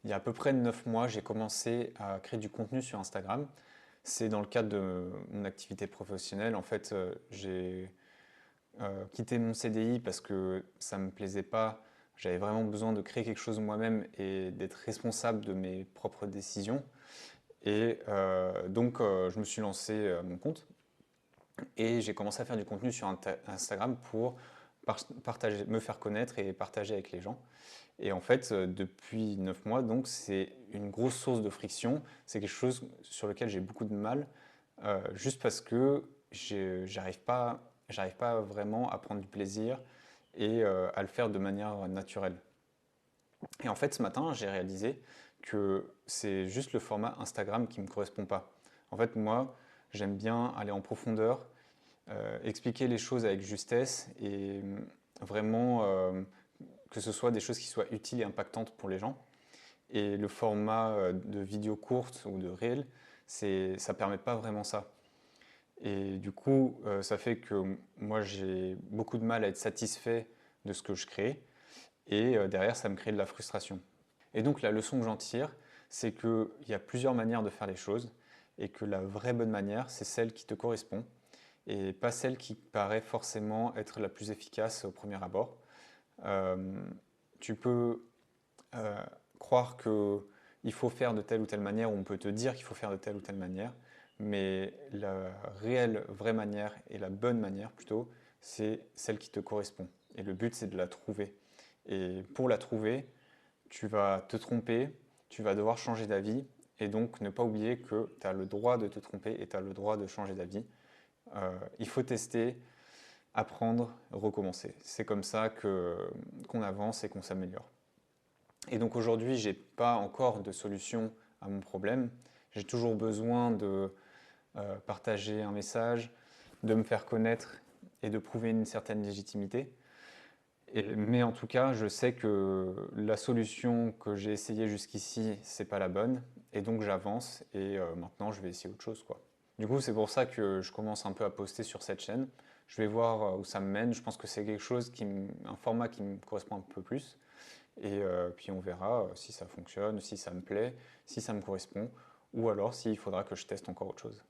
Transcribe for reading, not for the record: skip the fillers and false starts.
Il y a à peu près 9 mois, j'ai commencé à créer du contenu sur Instagram. C'est dans le cadre de mon activité professionnelle. En fait, j'ai quitté mon CDI parce que ça ne me plaisait pas. J'avais vraiment besoin de créer quelque chose moi-même et d'être responsable de mes propres décisions. Et je me suis lancé à mon compte et j'ai commencé à faire du contenu sur Instagram pour partager, me faire connaître et partager avec les gens. Et en fait, depuis 9 mois, donc c'est une grosse source de friction. C'est quelque chose sur lequel j'ai beaucoup de mal, juste parce que j'arrive pas vraiment à prendre du plaisir et à le faire de manière naturelle. Et en fait, ce matin, j'ai réalisé que c'est juste le format Instagram qui ne me correspond pas. En fait, moi, j'aime bien aller en profondeur, expliquer les choses avec justesse et vraiment que ce soit des choses qui soient utiles et impactantes pour les gens. Et le format de vidéo courte ou de réel, ça permet pas vraiment ça. Et du coup, ça fait que moi, j'ai beaucoup de mal à être satisfait de ce que je crée. Et derrière, ça me crée de la frustration. Et donc, la leçon que j'en tire, c'est qu'il y a plusieurs manières de faire les choses et que la vraie bonne manière, c'est celle qui te correspond et pas celle qui paraît forcément être la plus efficace au premier abord. Euh, Tu peux euh, croire qu'il faut faire de telle ou telle manière, ou on peut te dire qu'il faut faire de telle ou telle manière, mais la réelle, vraie manière, et la bonne manière plutôt, c'est celle qui te correspond. Et le but, c'est de la trouver. Et pour la trouver, tu vas te tromper, tu vas devoir changer d'avis, et donc ne pas oublier que tu as le droit de te tromper et tu as le droit de changer d'avis. Il faut tester, apprendre, recommencer. C'est comme ça qu'on avance et qu'on s'améliore. Et donc aujourd'hui, je n'ai pas encore de solution à mon problème. J'ai toujours besoin de partager un message, de me faire connaître et de prouver une certaine légitimité. Mais en tout cas, je sais que la solution que j'ai essayée jusqu'ici, c'est pas la bonne. Et donc j'avance et maintenant je vais essayer autre chose, quoi. Du coup, c'est pour ça que je commence un peu à poster sur cette chaîne. Je vais voir où ça me mène. Je pense que c'est quelque chose un format qui me correspond un peu plus. Et puis on verra si ça fonctionne, si ça me plaît, si ça me correspond, ou alors s'il faudra que je teste encore autre chose.